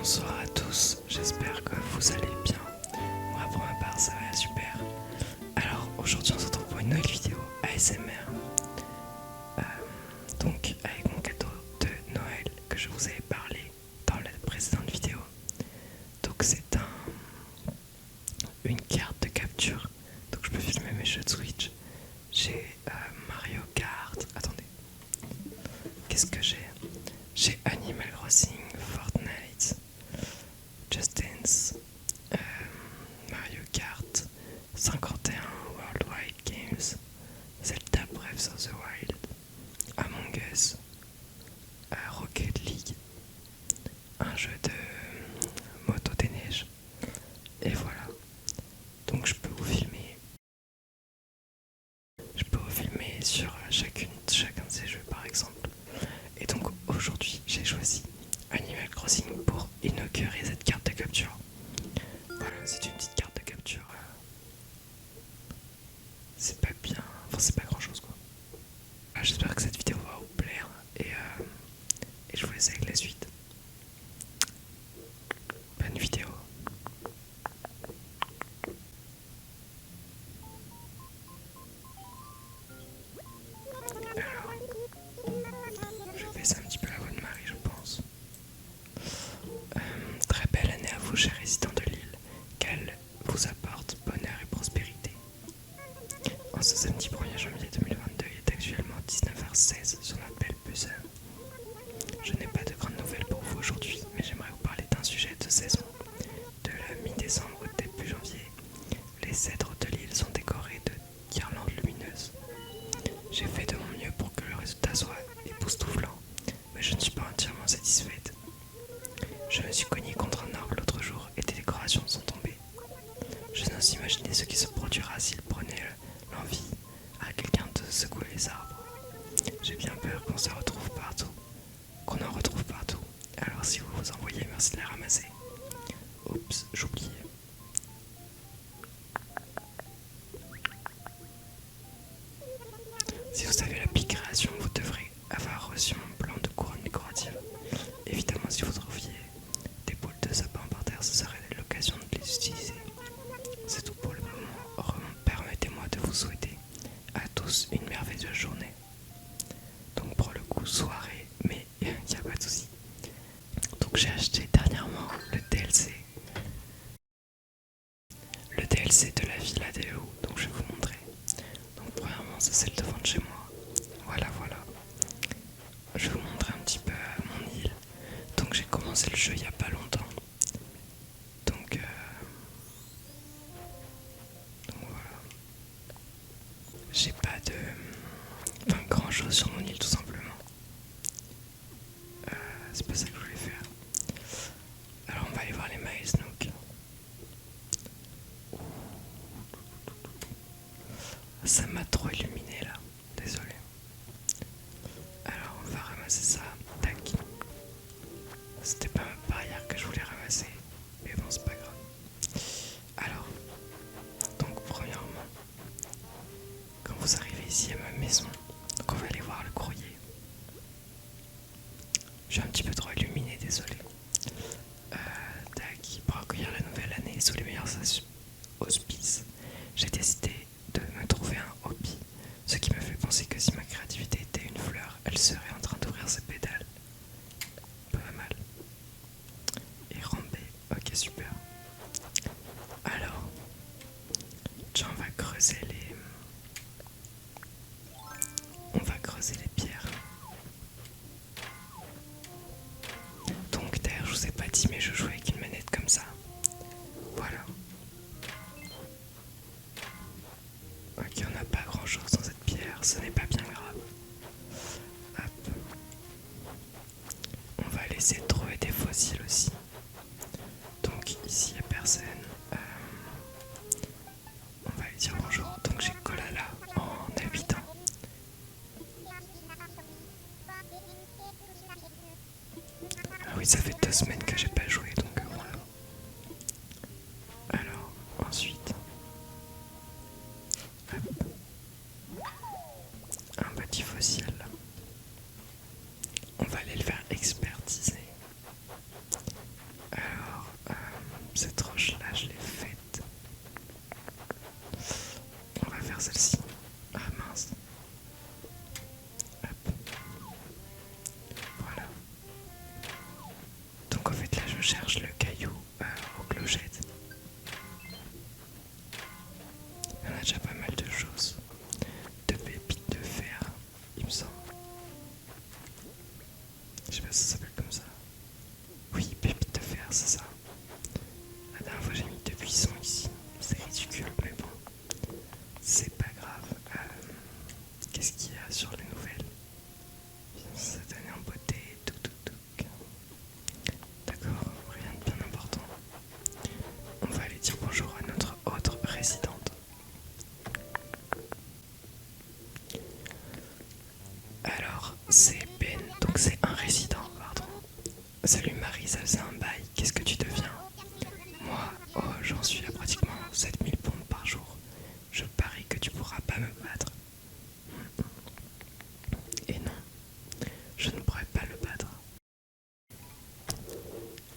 Bonsoir à tous, j'espère que vous allez bien. Moi pour ma part ça va super. Alors aujourd'hui on se retrouve pour une nouvelle vidéo ASMR. Donc avec mon cadeau de Noël que je vous avais parlé dans la précédente vidéo. Donc c'est une carte de capture. Donc je peux filmer mes jeux de Switch. J'ai Mario Kart. Attendez. Qu'est-ce que j'ai? J'ai Animal Crossing, Fortnite, Just Dance, Mario Kart, 51 Worldwide Games, Zelda Breath of the Wild, Among Us, Rocket League, un jeu de moto des neiges, et voilà. Donc je peux vous filmer sur chacun de ces jeux par exemple. Et donc aujourd'hui j'ai choisi Animal Crossing pour inaugurer cette carte de capture. Voilà, c'est une petite carte de capture. C'est pas bien, enfin c'est pas grand chose quoi. J'espère que cette vidéo va vous plaire et je vous laisse avec la suite. Bonne vidéo. Alors, je vais baisser un petit peu la voix de Marie je pense. Très belle année à vous chers résidents de l'île, qu'elle vous apporte bonheur et prospérité. En ce samedi 1er janvier 2022, il est actuellement 19h16 sur notre belle buzzer. Je n'ai pas de grandes nouvelles pour vous aujourd'hui, mais j'aimerais vous parler d'un sujet de saison. De la mi-décembre au début janvier, les cèdres de l'île sont décorés de guirlandes lumineuses. J'ai fait de mon mieux pour que le résultat soit époustouflant, mais je ne suis pas entièrement satisfaite. Je me suis cogné contre un arbre l'autre jour et des décorations sont tombées. Je n'ose imaginer ce qui se produira s'il prenait l'envie à quelqu'un de secouer les arbres. J'ai bien peur qu'on en retrouve partout. Alors si vous vous en voyez, merci de les ramasser. Oups, j'oubliais. Si vous avez l'appli création, vous devrez avoir reçu mon plan de couronne décorative. Évidemment, si vous trouviez des boules de sapin par terre, ce serait l'occasion de les utiliser. C'est tout pour le moment. Permettez-moi de vous souhaiter à tous une merveilleuse journée. Donc pour le coup, soirée, mais il n'y a pas de souci. Donc j'ai acheté dernièrement le DLC. Le DLC de la Villa des Loups, donc je vais vous montrer. Donc premièrement, ça c'est le devant de chez moi. Voilà. Je vais vous montrer un petit peu mon île. Donc j'ai commencé le jeu il n'y a pas longtemps. Donc voilà. J'ai pas grand chose sur mon île tout simplement. C'est pas ça que je voulais faire. Alors on va aller voir les Maïs Nook. Ça m'a trop illuminé là, désolé. Alors on va ramasser ça, tac. C'était pas ma barrière que je voulais ramasser, mais bon c'est pas grave. Alors, donc premièrement, quand vous arrivez ici à ma maison, donc on va aller voir le courrier. Je suis un petit peu trop illuminé, désolé. Tac, pour accueillir la nouvelle année sous les meilleurs auspices, j'ai décidé de me trouver un hobby, ce qui me fait penser que si ma créativité était une fleur, elle serait en train d'ouvrir ses pétales. Pas mal. Et ramper, ok super. Alors, tiens, on va creuser les pierres. Donc d'ailleurs je vous ai pas dit mais je joue avec une manette comme ça. Voilà. Ok, on n'a pas grand chose dans cette pierre, ce n'est pas bien grave. Hop. On va essayer de trouver des fossiles aussi. Donc ici il n'y a personne. On va lui dire bonjour. Donc j'ai Kolala en habitant. Ah oui, ça fait 2 semaines que j'ai pas joué donc voilà. Alors ensuite, hop, un petit fossile. On va aller le faire expertiser. cherche le caillou aux clochettes. On a déjà pas mal de choses. De pépites de fer, il me semble. Je sais pas si ça s'appelle comme ça. Oui, pépites de fer, c'est ça. La dernière fois j'ai mis 2 buissons ici. C'est ridicule, mais bon. C'est pas grave. Qu'est-ce qu'il y a sur les nouvelles? Cette année en beauté, tout. D'accord, rien de bien important. On va aller dire bonjour à notre autre résidente. Alors, c'est Ben, donc c'est un résident, pardon. Salut Marie, ça faisait un bail, qu'est-ce que tu deviens? Moi, oh, j'en suis à pratiquement 7000 pompes par jour. Je parie que tu pourras pas me battre. Et non, je ne pourrais pas le battre.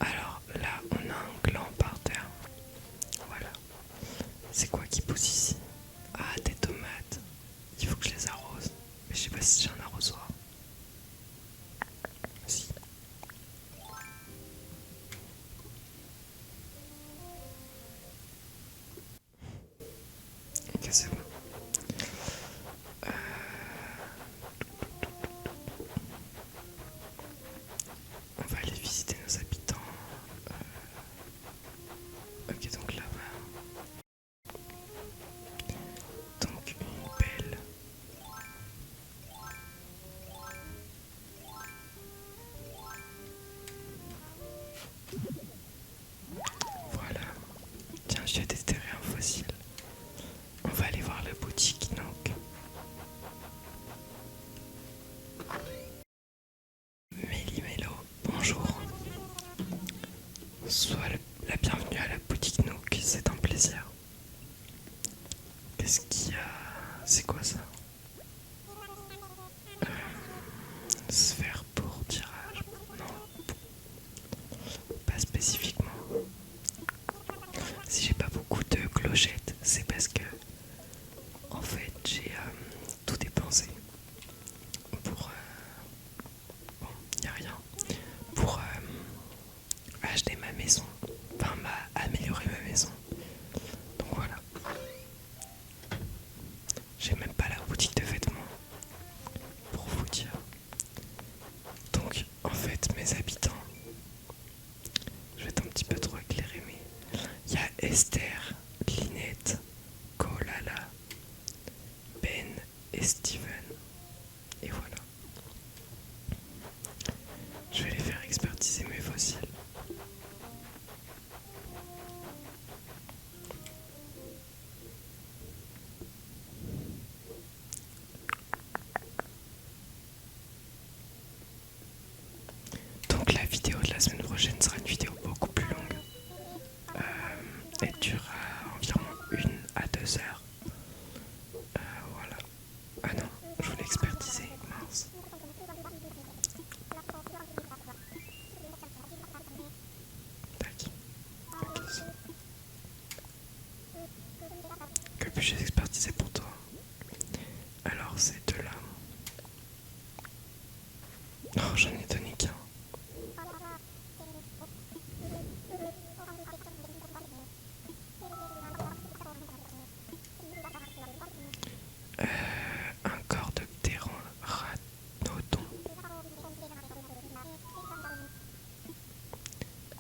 Alors là, on a un gland par terre. Voilà. C'est quoi qui pousse ici? Ah, des tomates. Il faut que je les arrose. Mais je sais pas si j'ai un arrosoir. Si. Ok, c'est bon. On va aller visiter nos habitants. Ok, donc là-bas. Donc une pelle. Voilà. Tiens, j'ai déterré un fossile. On va aller voir la boutique donc. Méli-Mélo, bonjour. Sois la bienvenue à la boutique Nook, c'est un plaisir. Qu'est-ce qu'il y a? C'est quoi ça? Sphère pour tirage? Non, pas spécifiquement. Si j'ai pas beaucoup de clochettes, c'est parce que en fait j'ai tout dépensé pour bon, y a rien, pour acheter ma maison, enfin améliorer ma maison. Donc voilà. J'ai même pas la boutique de vêtements pour vous dire. Donc en fait mes habitants, je vais être un petit peu trop éclairé, mais il y a Esther, Linette, Kolala, Ben et Steven. Et voilà. Je vais les faire expertiser mes fossiles. Donc la vidéo de la semaine prochaine sera une vidéo beaucoup plus longue. Elle durera environ 1 à 2 heures. Voilà. Ah non, je voulais expertiser, mince. Tac. Ok, c'est bon. Que puis-je expertiser pour toi? Alors ces deux-là. Oh, j'en ai donné qu'un. Un corps de ptéranodon.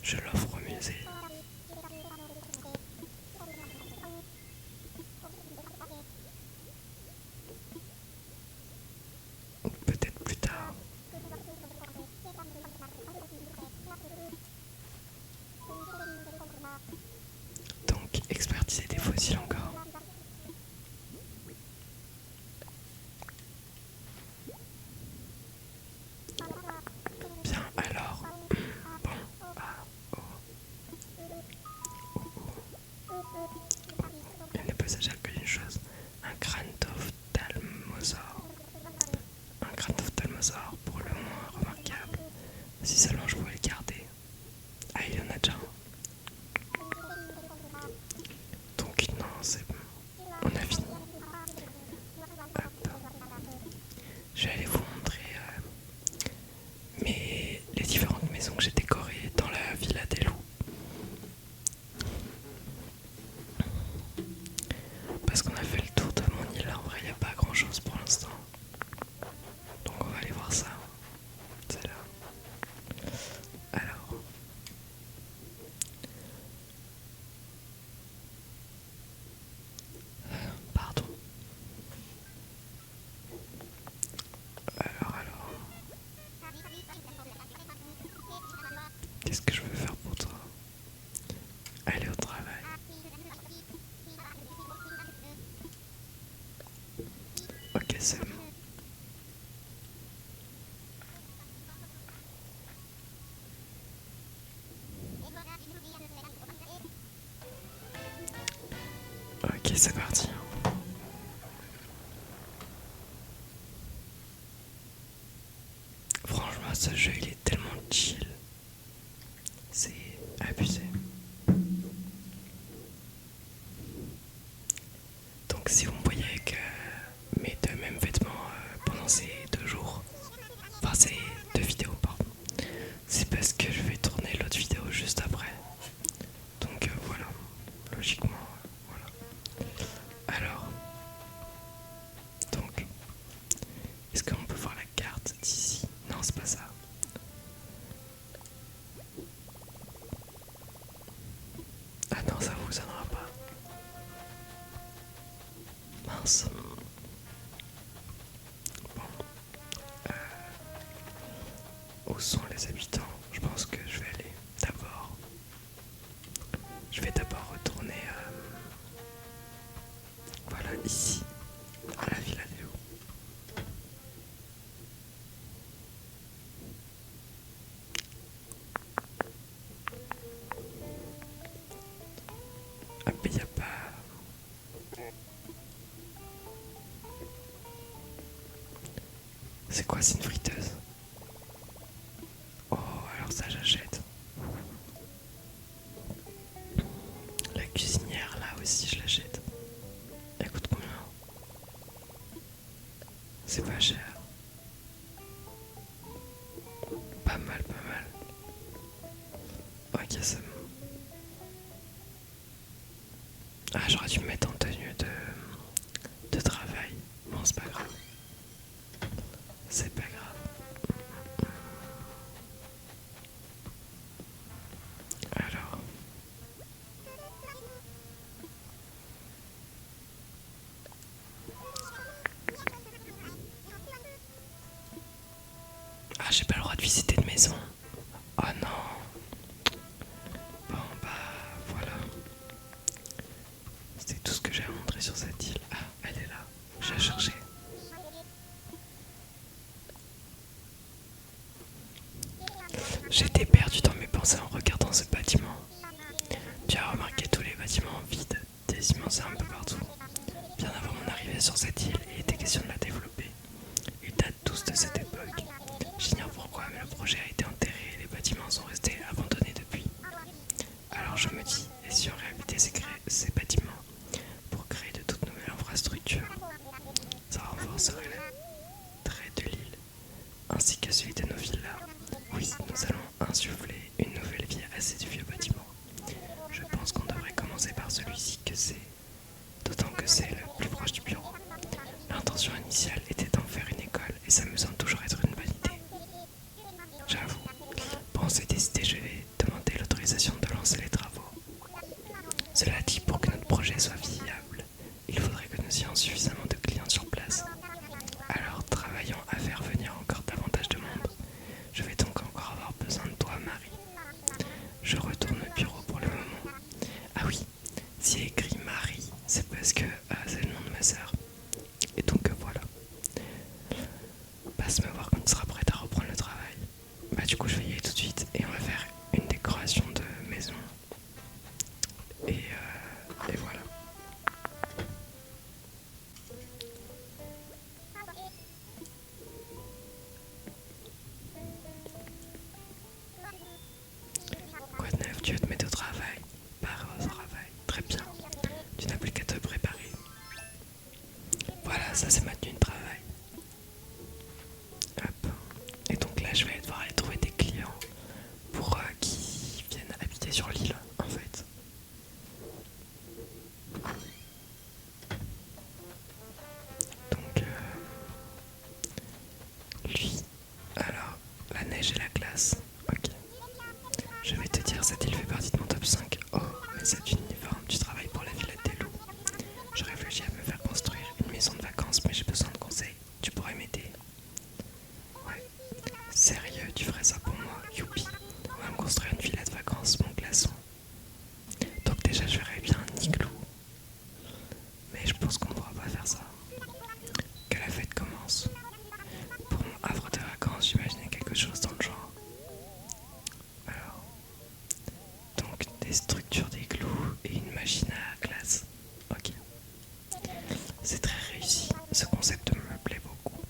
Je l'offre au musée. Peut-être plus tard. Donc, expertiser des fossiles encore. Bien, alors. Bon. Ah, oh. Il ne peut s'agir que d'une chose. Un crâne d'ophtalmosaure. Un crâne d'ophtalmosaure pour le moins remarquable. Si seulement je pouvais le garder. Ah, il y en a déjà un. Donc non, c'est bon. On a fini. Hop. Je vais aller vous montrer les différentes maisons que j'ai décorées dans la Villa des Ok, c'est bon. Ok, c'est parti. Franchement, ce jeu il est tellement chill. C'est abusé. Donc si vous me voyez avec mes deux mêmes vêtements pendant ces 2 jours, enfin ces 2 vidéos pardon, c'est parce que je vais tourner l'autre vidéo juste après. Donc voilà, logiquement, voilà. Alors, donc, est-ce qu'on peut voir la carte d'ici? Non, c'est pas ça. Ah non, ça vous aidera pas. Mince. Bon. Où sont les habitants? Je pense que je vais aller d'abord. Je vais d'abord retourner voilà, ici, à la Villa des Loups. Ah, mais y a pas. C'est quoi, c'est une friteuse? Oh, alors ça j'achète. La cuisinière là aussi je l'achète. Elle coûte combien? C'est pas cher. Pas mal, pas mal. Ok, c'est bon. Ah, j'aurais dû me mettre en tenue de travail. Bon, c'est pas grave. C'est pas grave. Alors. Ah, j'ai pas le droit de visiter de maison. Oh non. Bon, bah voilà. C'était tout ce que j'ai à montrer sur cette île. Ah, elle est là. Je la cherchais. J'étais perdu dans mes pensées en regardant ce bâtiment. Tu as remarqué tous les bâtiments vides, des immenses un peu partout. Bien avant mon arrivée sur cette île, il était question de la développer. Ils datent tous de cette époque. J'ignore pourquoi, mais le projet a été enterré et les bâtiments sont restés abandonnés depuis. Alors je me dis, et si on réhabilitait ces bâtiments pour créer de toutes nouvelles infrastructures? Ça renforcerait le trait de l'île, ainsi que celui de nos villas. Oui, nous allons insuffler une nouvelle vie à ces vieux bâtiments. Je pense qu'on devrait commencer par celui-ci d'autant que c'est le plus proche du bureau. L'intention initiale était d'en faire une école et ça me semble toujours être une bonne idée. J'avoue. Bon, c'est décidé, je vais demander l'autorisation de lancer les travaux. Cela dit, pour que notre projet soit viable, il faudrait que nous ayons suffisamment de clients sur place. Alors, travaillons à faire venir encore davantage de monde. Je vais donc encore avoir besoin de toi, Marie. Je retourne au bureau pour le moment. Ah oui, s'il y a écrit Marie, c'est parce que c'est le nom de ma sœur. Et donc voilà. Passe me voir quand tu seras prête à reprendre le travail. Bah du coup je vais y aller tout de suite et on va faire une décoration de maison. Et voilà. Quoi de neuf, tu veux te mettre au travail? Pars au travail, très bien. Tu n'as plus qu'à te préparer. Voilà, ça c'est ma tenue de travail. Hop. Et donc là je vais devoir aller trouver des clients pour qui viennent habiter sur l'île en fait. Donc lui, alors la neige et la glace, ok. Je vais te dire, cette île fait partie de mon top 5. Oh, mais cet uniforme, tu travailles pour la Villette des Loups. Je réfléchis à me faire construire une maison de vacances, mais j'ai besoin de conseils. Tu pourrais m'aider? Ouais. Sérieux, tu ferais ça pour moi? Youpi. On va me construire une villa de vacances, mon glaçon. Donc déjà, je verrais bien un igloo. Mais je pense qu'on ne pourra pas faire ça. Que la fête des structures d'igloo et une machine à glace. Ok. C'est très réussi. Ce concept me plaît beaucoup.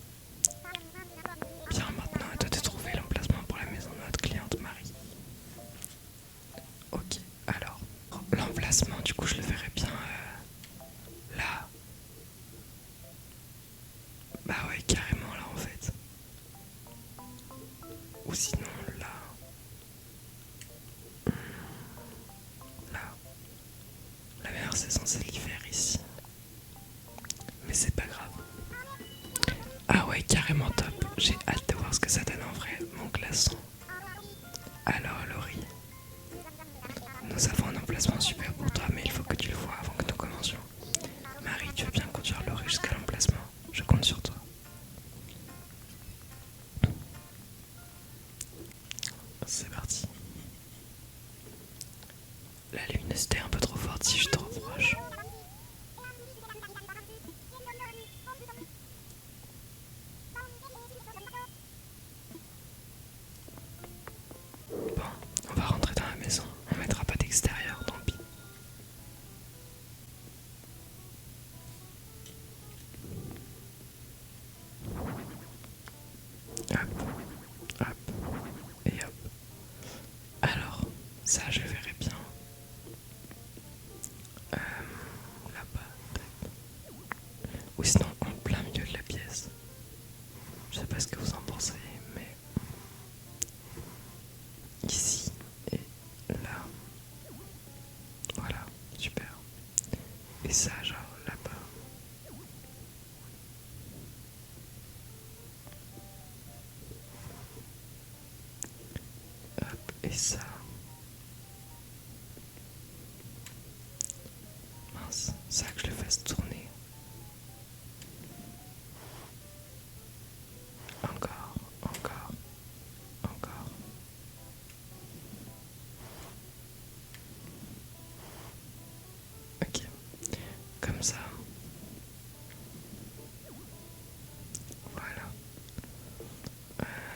Bien, maintenant à toi de trouver l'emplacement pour la maison de notre cliente Marie. Ok, alors, l'emplacement, du coup, je le verrai bien là. Bah ouais, carrément là en fait. Ou sinon là. Là. La meilleure saison c'est l'hiver ici. Mais c'est pas grave. Ah ouais, carrément top. J'ai hâte de voir ce que ça donne en vrai, mon glaçon. Alors Laurie, nous avons un emplacement super pour toi, mais il faut que tu le vois avant que nous commencions. Marie, tu veux bien conduire Laurie jusqu'à l'emplacement? Je compte sur toi. C'est parti. La luminosité est un peu trop forte si je suis trop proche. Bon, on va rentrer dans la maison. On mettra pas d'extérieur, tant pis. Hop, hop, et hop. Alors, ça je le verrai bien. Là-bas. Ou sinon en plein milieu de la pièce. Je sais pas ce que vous en pensez, mais ici et là. Voilà, super. Et ça, genre là-bas. Hop, et ça. Mince, ça que je le fasse tourner. Encore, encore, encore. Ok, comme ça. Voilà.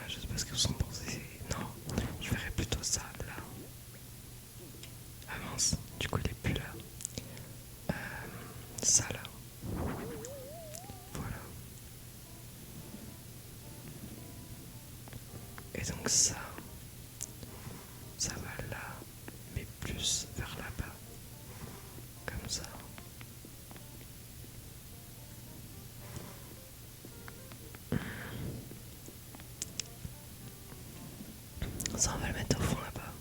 Je sais pas ce que vous en pensez. Non, je verrais plutôt ça là. Ah mince, du coup il est plus là. Ça là. Voilà. Et donc ça va là, mais plus vers là-bas. Comme ça. Ça, on va le mettre au fond là-bas.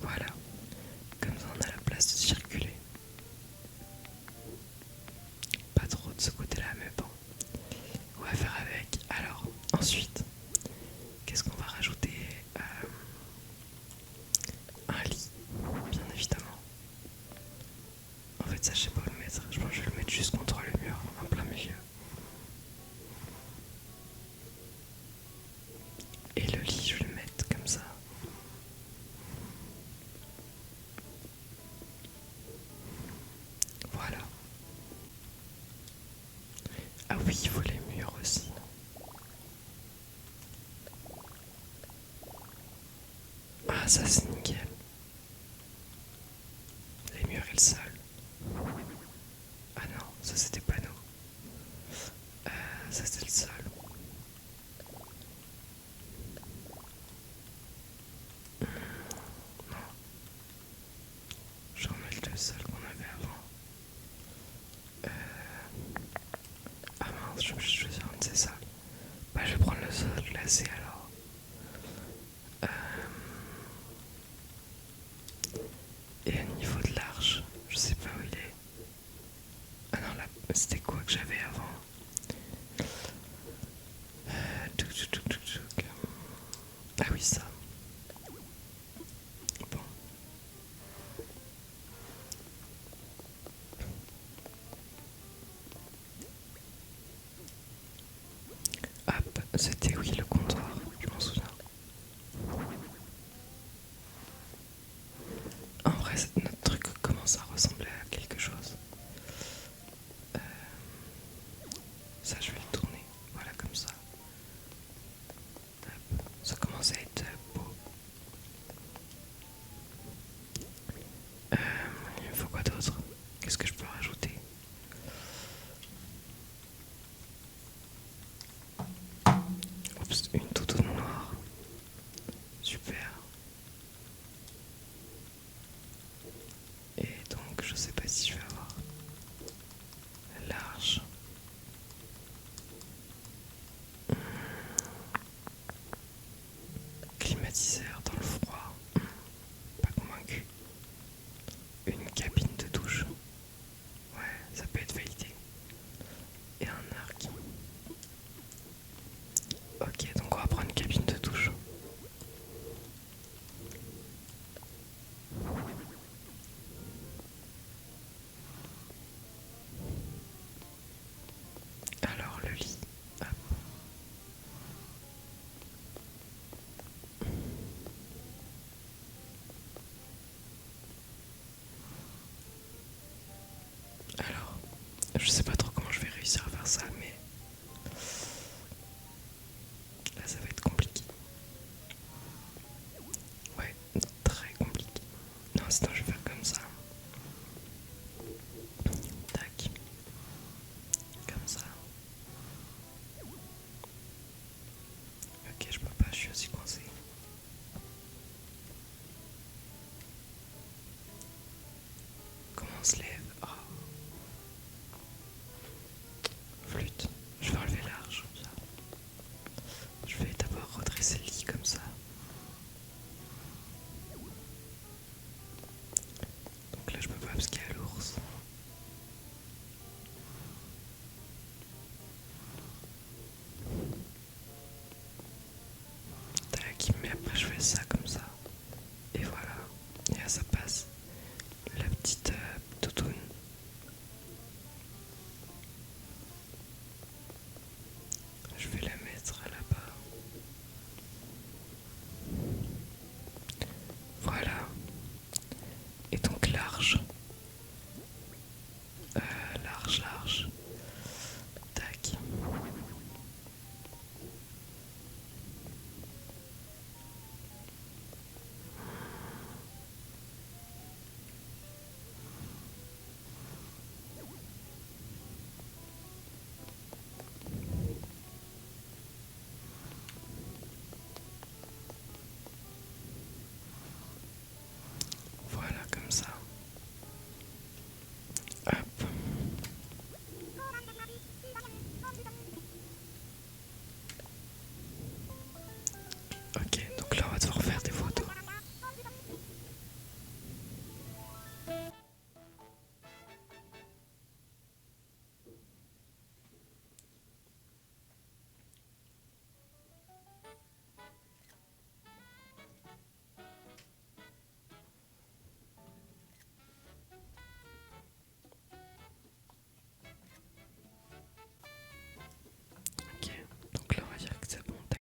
Voilà. Comme ça, on a la place de circuler. Pas trop de ce côté-là, mais bon. On va faire avec. Alors, ensuite, qu'est-ce qu'on va rajouter? Un lit, bien évidemment. En fait, ça, je sais pas où le mettre. Je pense que je vais le mettre juste contre le mur, en plein milieu. Et le lit, je vais le mettre comme ça. Voilà. Ah oui, il faut les murs aussi. Ah, ça c'est nickel. Les murs et le sol. Ah non, ça c'était pas nous. Ça c'était le sol. Non. Je remets le sol qu'on avait avant. Ah mince, je vais choisir un de ces sols. Bah je vais prendre le sol glacé alors. Et au niveau de l'arche, je sais pas où il est. Ah non, là, c'était quoi que j'avais avant? Ah oui, ça. Bon. Hop, c'était oui le comptoir, je m'en souviens. En vrai, notre truc commence à ressembler à quelque chose. Ça, je vais le tourner. Voilà, comme ça. Ok, donc on va prendre une cabine de douche. Alors le lit. Hop. Alors, je sais pas trop comment je vais réussir à faire ça, mais là ça va être compliqué. Ouais, très compliqué. Non, sinon je vais faire comme ça. Tac. Comme ça. Ok, je peux pas, je suis aussi coincé. Comment on se lève? Oh. Flûte. Je vais enlever large. Ça. Je vais d'abord redresser le lit comme ça. Donc là je peux pas parce qu'il y a l'ours. Tac, mais après je fais ça comme ça. Et voilà. Et là ça passe. La petite toutoune. Je vais la mettre là-bas. Voilà. Et donc large. Large, large. Tac. Voilà, comme ça. Hop. Ok, donc là on va devoir faire des photos. Ok, donc là on va dire que c'est bon. Tac.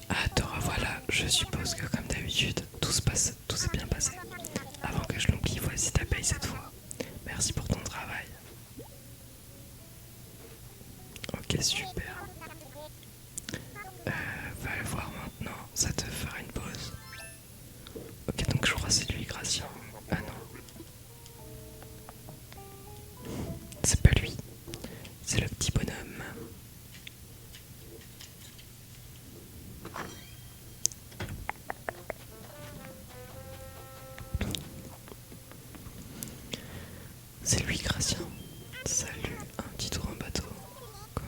Ah Dora, voilà, je suppose que comme d'habitude, tout s'est bien passé. Avant que je l'oublie, voici ta paye cette fois. Merci pour ton travail. Ok, super. Va le voir maintenant, ça te fera une pause. Ok, donc je crois que c'est lui, Gratien. Ah non, c'est pas lui, c'est le petit bonhomme. C'est lui, Gratien. Salut, un petit tour en bateau. Comme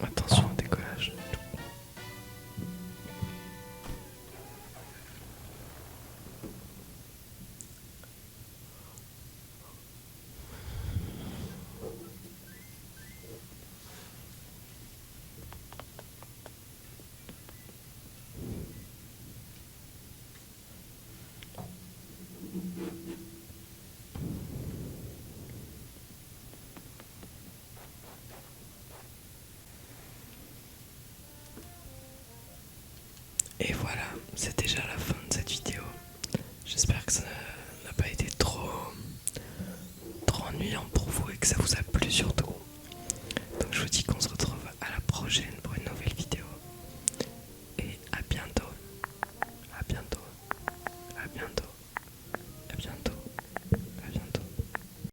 Attention au décollage. Et voilà, c'est déjà la fin